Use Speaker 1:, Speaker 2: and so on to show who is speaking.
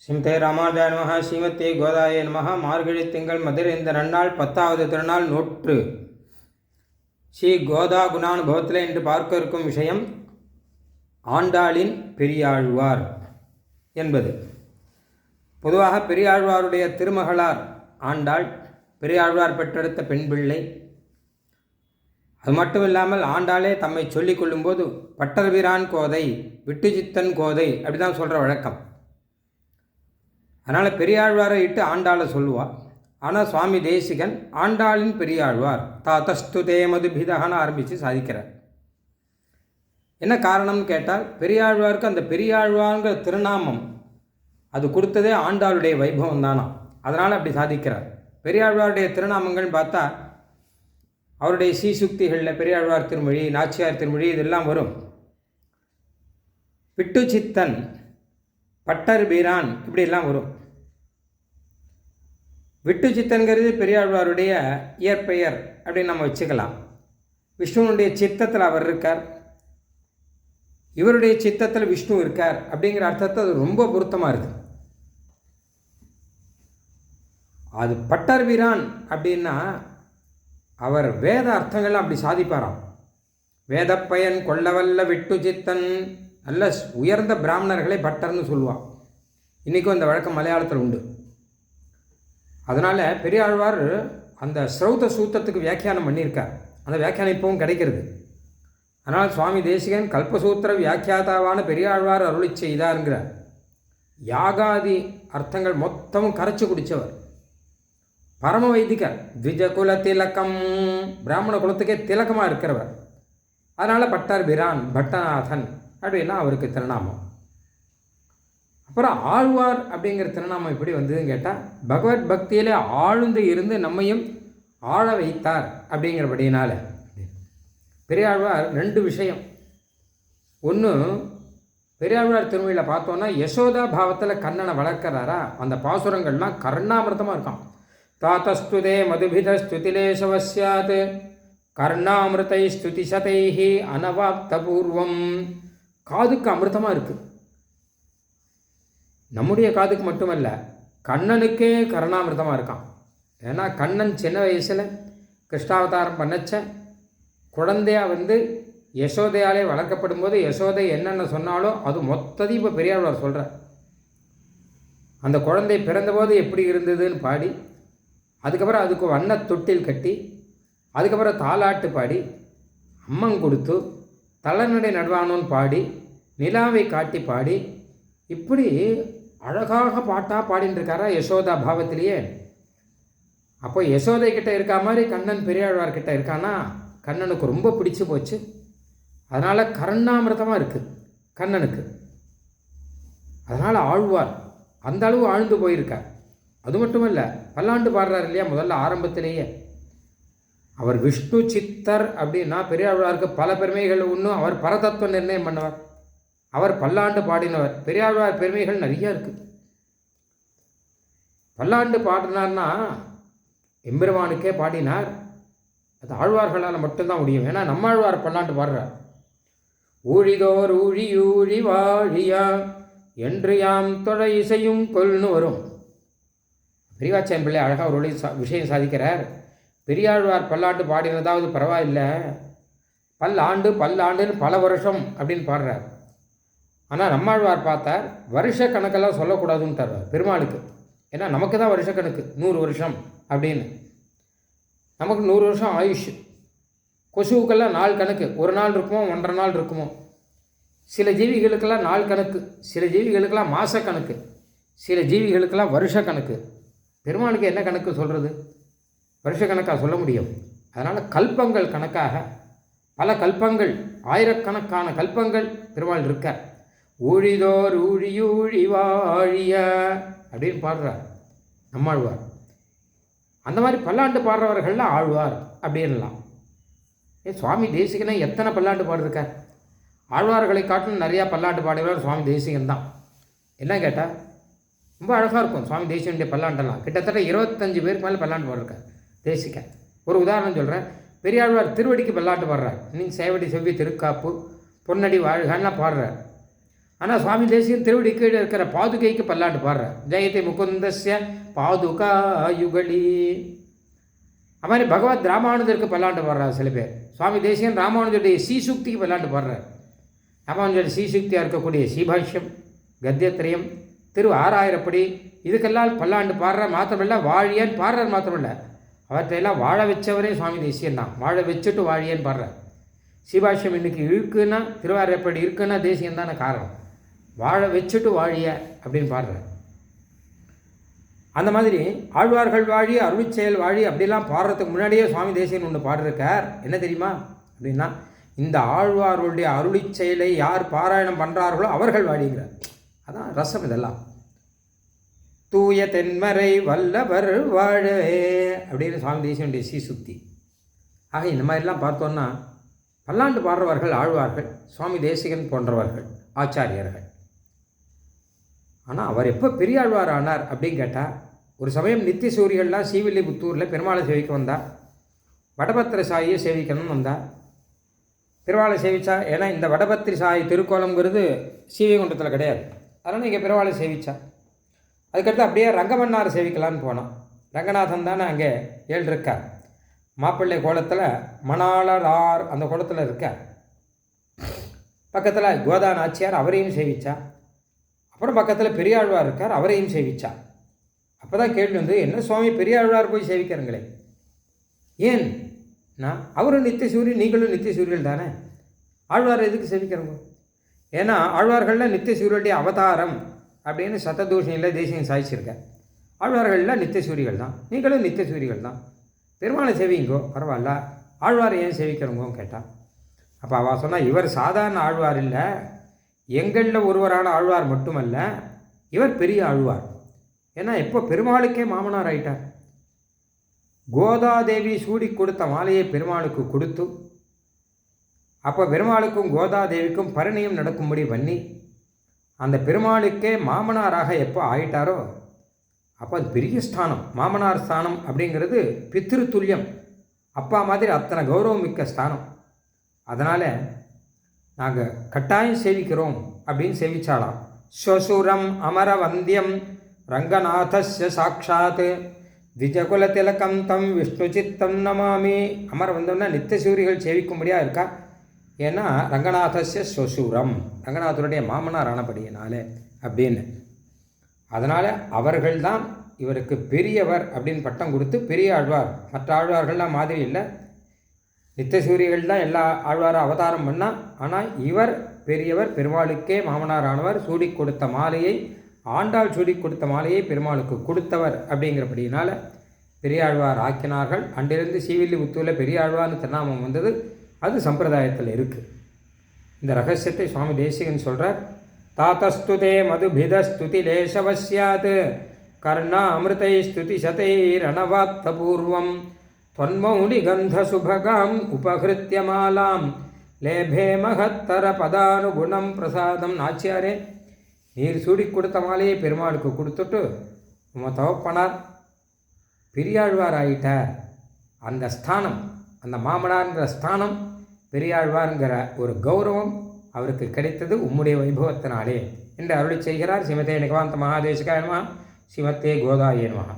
Speaker 1: ஸ்ரீமதே ராமானுஜாய நமஹ. ஸ்ரீமதே கோதாய நமஹ. மார்கழி திங்கள் மதுரை இந்த நன்னாள் 10வது திருநாள் நூற்று ஸ்ரீ கோதா குணானுபவத்தில் இன்று பார்க்க இருக்கும் விஷயம் ஆண்டாளின் பெரியாழ்வார் என்பது. பொதுவாக பெரியாழ்வாருடைய திருமகளார் ஆண்டாள், பெரியாழ்வார் பெற்றெடுத்த பெண் பிள்ளை. அது மட்டும் இல்லாமல் ஆண்டாளே தம்மை சொல்லிக் கொள்ளும்போது பட்டர்பிரான் கோதை, விட்டுச்சித்தன் கோதை அப்படி தான் சொல்கிற வழக்கம். அதனால் பெரியாழ்வாரை இட்டு ஆண்டாளை சொல்லுவாள். ஆனால் சுவாமி தேசிகன் ஆண்டாளின் பெரியாழ்வார் தாத்தஸ்துதே மதுபிதகன்னு ஆரம்பித்து சாதிக்கிறார். என்ன காரணம்னு கேட்டால், பெரியாழ்வாருக்கு அந்த பெரியாழ்வார்ங்கிற திருநாமம் அது கொடுத்ததே ஆண்டாளுடைய வைபவம் தானா, அதனால் அப்படி சாதிக்கிறார். பெரியாழ்வாருடைய திருநாமங்கள் பார்த்தா அவருடைய சீசுக்திகளில் பெரியாழ்வார் திருமொழி, நாச்சியார் திருமொழி இதெல்லாம் வரும். விட்டுச்சித்தன், பட்டர்பிரான் இப்படியெல்லாம் வரும். விட்டுச்சித்தன்கிறது பெரியாழ்வாருடைய இயற்பெயர் அப்படின்னு நம்ம வச்சுக்கலாம். விஷ்ணுனுடைய சித்தத்தில் அவர் இருக்கார், இவருடைய சித்தத்தில் விஷ்ணு இருக்கார் அப்படிங்கிற அர்த்தத்தை அது ரொம்ப பொருத்தமாக இருக்குது. அது பட்டர்பிரான் அப்படின்னா அவர் வேத அர்த்தங்கள்லாம் அப்படி சாதிப்பாராம். வேதப்பயன் கொள்ளவல்ல விட்டுச்சித்தன், நல்ல உயர்ந்த பிராமணர்களை பட்டர்னு சொல்லுவான். இன்றைக்கும் இந்த வழக்கம் மலையாளத்தில் உண்டு. அதனால் பெரியாழ்வார் அந்த ஸ்ரௌத சூத்திரத்துக்கு வியாக்கியானம் பண்ணியிருக்கார். அந்த வியாக்கியானம் இப்பவும் கிடைக்கிறது. அதனால் சுவாமி தேசிகன் கல்பசூத்திர வியாக்கியாதாவான பெரியாழ்வார் அருளி செய்தாருங்கிறார். யாகாதி அர்த்தங்கள் மொத்தமும் கரைச்சி குடித்தவர், பரம வைதிகர், த்விஜகுல திலக்கம், பிராமண குலத்துக்கே திலக்கமாக இருக்கிறவர். அதனால் பட்டர்பிரான், பட்டநாதன் அப்படின்னா அவருக்கு திருநாமம். அப்புறம் ஆழ்வார் அப்படிங்கிற திருநாமம் எப்படி வந்ததுன்னு கேட்டால், பகவத் பக்தியிலே ஆழ்ந்து இருந்து நம்மையும் ஆழ வைத்தார் அப்படிங்கிறபடினால. பெரியாழ்வார் ரெண்டு விஷயம். ஒன்று, பெரியாழ்வார் திருமொழியில் பார்த்தோன்னா யசோதா பாவத்தில் கண்ணனை வளர்க்கிறாரா, அந்த பாசுரங்கள்லாம் கர்ணாமிரதமாக இருக்கான். தாத்தஸ்துதே மதுபித ஸ்துதிலேசவஸ்யாத் கர்ணாமிருதை ஸ்துதிசதை அனவாப்த பூர்வம். காதுக்கு அமிர்தமாக இருக்குது. நம்முடைய காதுக்கு மட்டுமல்ல, கண்ணனுக்கே கருணாமிர்தமாக இருக்கான். ஏன்னா கண்ணன் சின்ன வயசில் கிருஷ்ணாவதாரம் பண்ணச்ச குழந்தையாக வந்து யசோதையாலே வளர்க்கப்படும் போது யசோதை என்னென்ன சொன்னாலோ அது மொத்தத்தையும் இப்போ பெரியாழ்வார் சொல்கிறார். அந்த குழந்தை பிறந்தபோது எப்படி இருந்ததுன்னு பாடி, அதுக்கப்புறம் அதுக்கு வண்ண தொட்டில் கட்டி, அதுக்கப்புறம் தாலாட்டு பாடி, அம்மன் கொடுத்து தளநடை நடுவானோன்னு பாடி, நிலாவை காட்டி பாடி, இப்படி அழகாக பாட்டாக பாடின்னு இருக்காரா யசோதா பாவத்திலேயே. அப்போ யசோதை கிட்ட இருக்கா மாதிரி கண்ணன் பெரியாழ்வார்கிட்ட இருக்கானா, கண்ணனுக்கு ரொம்ப பிடிச்சி போச்சு. அதனால் கருணாமிரதமாக இருக்குது கண்ணனுக்கு. அதனால் ஆழ்வார் அந்த அளவு ஆழ்ந்து போயிருக்கார். அது மட்டும் இல்லை, பல்லாண்டு பாடுறார் இல்லையா முதல்ல ஆரம்பத்திலேயே. அவர் விஷ்ணு சித்தர் அப்படின்னா பெரியாழ்வாருக்கு பல பெருமைகள். ஒன்றும் அவர் பரதத்துவ நிர்ணயம் பண்ணவர், அவர் பல்லாண்டு பாடினவர். பெரியாழ்வார் பெருமைகள் நிறைய இருக்குது. பல்லாண்டு பாடினார்னா எம்பெருமானுக்கே பாடினார். அது ஆழ்வார்களால் மட்டும்தான் முடியும். ஏன்னா நம்மாழ்வார் பல்லாண்டு பாடுறார். ஊழிதோர் ஊழி வாழியா என்று யாம் தொழ இசையும் கொல்னு வரும். பெரியவாச்சன் பிள்ளை அழகாக ஒரு விஷயம் சாதிக்கிறார். பெரியாழ்வார் பல்லாண்டு பாடினதாவது பரவாயில்லை, பல்லாண்டுன்னு பல வருஷம் அப்படின்னு பாடுறார். ஆனால் நம்மாழ்வார் பார்த்தார், வருஷ கணக்கெல்லாம் சொல்லக்கூடாதுன்னு தர்றார் பெருமாளுக்கு. ஏன்னா நமக்கு தான் வருஷ கணக்கு 100 வருஷம் அப்படின்னு. நமக்கு 100 வருஷம் ஆயுஷ். கொசுவுக்கெல்லாம் நாள் கணக்கு, ஒரு நாள் இருக்குமோ 1.5 நாள் இருக்குமோ. சில ஜீவிகளுக்கெல்லாம் நாள் கணக்கு, சில ஜீவிகளுக்கெல்லாம் மாத கணக்கு, சில ஜீவிகளுக்கெல்லாம் வருஷ கணக்கு. பெருமாளுக்கு என்ன கணக்கு சொல்கிறது? வருஷ கணக்காக சொல்ல முடியும். அதனால் கல்பங்கள் கணக்காக பல கல்பங்கள், ஆயிரக்கணக்கான கல்பங்கள் பெருமாள் இருக்கார். ஊழிதோர் ஊழி வாழிய அப்படின்னு பாடுறார் நம்மாழ்வார். அந்த மாதிரி பல்லாண்டு பாடுறவர்கள்லாம் ஆழ்வார் அப்படின்லாம். சுவாமி தேசிகனை எத்தனை பல்லாண்டு பாடிருக்கார்? ஆழ்வார்களை காட்டிலும் நிறையா பல்லாண்டு பாடுகிறவர் சுவாமி தேசிகன் தான். என்ன கேட்டால் ரொம்ப அழகாக இருக்கும் சுவாமி தேசிகனுடைய பல்லாண்டெல்லாம். கிட்டத்தட்ட 25 பேருக்கு மேலே பல்லாண்டு பாடிருக்கார் தேசிகன். ஒரு உதாரணம் சொல்கிறேன். பெரியாழ்வார் திருவடிக்கு பல்லாண்டு பாடுறார். இன்னும் சேவடி செவ்வி திருக்காப்பு பொன்னடி வாழ்கன்னா பாடுறார். ஆனால் சுவாமி தேசிகன் திருவடி கீழே இருக்கிற பாதுகைக்கு பல்லாண்டு பாடுறார். ஜெயதி முகுந்தஸ்ய பாதுகா யுகலி. அது மாதிரி பகவத் ராமானுஜருக்கு பல்லாண்டு பாடுறார் சில பேர். சுவாமி தேசிகன் ராமானுஜருடைய சீசுக்திக்கு பல்லாண்டு பாடுறார். ராமானுஜர் சீசுக்தியாக இருக்கக்கூடிய சீபாஷ்யம், கத்தியத்திரயம், திரு ஆறாயிரப்படி இதுக்கெல்லாம் பல்லாண்டு பாடுற மாத்திரமில்லை, வாழியன் பாடுறார் மாத்திரமில்லை, அவற்றையெல்லாம் வாழ வச்சவரே சுவாமி தேசிகன் தான். வாழ வச்சுட்டு வாழியன்னு பாடுறார். சீபாஷ்யம் இன்றைக்கி இருக்குன்னா, திருவாரூரப்படி இருக்குன்னா தேசிகன் தானே காரணம். வாழ வச்சுட்டு வாழிய அப்படின்னு பாடுறார். அந்த மாதிரி ஆழ்வார்கள் வாழி, அருளிச்செயல் வாழி அப்படிலாம் பாடுறதுக்கு முன்னாடியே சுவாமி தேசிகன் ஒன்று பாடிருக்கார். என்ன தெரியுமா அப்படின்னா, இந்த ஆழ்வார்களுடைய அருளிச்செயலை யார் பாராயணம் பண்ணுறார்களோ அவர்கள் வாழிங்கிறார். அதான் ரசம். இதெல்லாம் தூய தென்மறை வல்லவர் வாழவே அப்படின்னு சுவாமி தேசிகனுடைய சீசுக்தி. ஆக இந்த மாதிரிலாம் பார்த்தோன்னா பல்லாண்டு பாடுறவர்கள் ஆழ்வார்கள், சுவாமி தேசிகன் போன்றவர்கள் ஆச்சாரியர்கள். ஆனால் அவர் எப்போ பெரிய ஆழ்வார் ஆனார் அப்படின்னு கேட்டால், ஒரு சமயம் நித்திய சூரியெல்லாம் ஸ்ரீவில்லிபுத்தூரில் பெருமாளை சேவிக்க வந்தார். வடபத்திர சாயியை சேவிக்கணும்னு வந்தார். பெருமாளை சேவிச்சா, ஏன்னா இந்த வடபத்திரி சாயி திருக்கோலம்ங்கிறது ஸ்ரீவைகுண்டத்தில் கிடையாது, அதனால் இங்கே பெருமாளை சேவிச்சா. அதுக்கடுத்து அப்படியே ரங்கமன்னார் சேவிக்கலான்னு போனான். ரங்கநாதன் தானே அங்கே ஏழு இருக்கார். மாப்பிள்ளை கோலத்தில் மணாளரார் அந்த கோலத்தில் இருக்கார். பக்கத்தில் கோதா நாச்சியார், அவரையும் சேவிச்சா. அப்புறம் பக்கத்தில் பெரியாழ்வார் இருக்கார், அவரையும் சேவிச்சா. அப்போ தான் கேள்வி வந்து, என்ன சுவாமி பெரியாழ்வார் போய் சேவிக்கிறங்களே, ஏன் நான் அவரும் நித்திய சூரியன், நீங்களும் நித்திய சூரியல் தானே, ஆழ்வார் எதுக்கு சேவிக்கிறவங்க? ஏன்னா ஆழ்வார்களில் நித்திய சூரியனுடைய அவதாரம் அப்படின்னு சத்ததூஷணியில் தேசியம் சாதிச்சிருக்கேன். ஆழ்வார்கள்லாம் நித்திய சூரிகள் தான், நீங்களும் நித்திய சூரிகள் தான், பெருமாளை சேவிங்கோ பரவாயில்ல, ஆழ்வார் ஏன் சேவிக்கிறவங்கன்னு கேட்டான். அப்போ அவள் சொன்னால், இவர் சாதாரண ஆழ்வார் இல்லை, எங்களில் ஒருவரான ஆழ்வார் மட்டுமல்ல, இவர் பெரிய ஆழ்வார். ஏன்னா எப்போ பெருமாளுக்கே மாமனார் ஆயிட்டார். கோதாதேவி சூடி கொடுத்த மாலையை பெருமாளுக்கு கொடுத்து, அப்போ பெருமாளுக்கும் கோதாதேவிக்கும் பரிணயம் நடக்கும்படி பண்ணி, அந்த பெருமாளுக்கே மாமனாராக எப்போ ஆயிட்டாரோ அப்போ அது பெரிய ஸ்தானம். மாமனார் ஸ்தானம் அப்படிங்கிறது பித்ரு துல்லியம், அப்பா மாதிரி அத்தனை கௌரவம் மிக்க ஸ்தானம். அதனால் நாங்கள் கட்டாயம் சேவிக்கிறோம் அப்படின்னு சேவிச்சாலாம். ஸ்வசுரம் அமர வந்தியம் ரங்கநாதஸ்ய சாட்சாத் திஜகுல திலகம் தம் விஷ்ணு சித்தம் நமாமி. அமர வந்தோம்னா நித்திய சூரிகள் சேவிக்கும்படியாக இருக்கா. ஏன்னா ரங்கநாதஸ்ய ஸ்வசூரம், ரங்கநாதருடைய மாமனார் ஆனபடியினாலே அப்படின்னு. அதனால் அவர்கள்தான் இவருக்கு பெரியவர் அப்படின்னு பட்டம் கொடுத்து பெரிய ஆழ்வார். மற்ற ஆழ்வார்கள்லாம் மாதிரி இல்லை, நித்திய சூரியர்கள் தான் எல்லா ஆழ்வாரும் அவதாரம் பண்ணால். ஆனால் இவர் பெரியவர், பெருமாளுக்கே மாமனார் ஆனவர், சூடி கொடுத்த மாலையை, ஆண்டாள் சூடி கொடுத்த மாலையை பெருமாளுக்கு கொடுத்தவர் அப்படிங்கிறபடியினால் பெரியாழ்வார் ஆக்கினார்கள். அன்றிலிருந்து ஸ்ரீவில்லிபுத்தூரில் பெரியாழ்வார்னு திருநாமம் வந்தது. அது சம்பிரதாயத்தில் இருக்குது. இந்த ரகசியத்தை சுவாமி தேசிகன் சொல்கிறார். தாத்தஸ்துதே மதுபிதஸ்துதி லேசவஸ்யாத் கர்ணா அமிர்தை ஸ்துதி சதைரணவாத்தபூர்வம் தொன்மௌலி கந்த சுபகாம் உபகிருத்திய மாலாம் லேபே மகத்தர பதானுகுணம் பிரசாதம். நாச்சியாரே, நீர் சூடி கொடுத்த மாலையை பெருமாளுக்கு கொடுத்துட்டு உம தவப்பனார் பெரியாழ்வார் ஆயிட்டார். அந்த ஸ்தானம், அந்த மாமனார்ங்கிற ஸ்தானம், பெரியாழ்வார்ங்கிற ஒரு கௌரவம் அவருக்கு கிடைத்தது உம்முடைய வைபவத்தினாலே என்று அருளி செய்கிறார். ஸ்ரீமதே நிகவாந்த மகாதேசிகாய நமஹ, ஸ்ரீமதே கோதாயே நமஹ.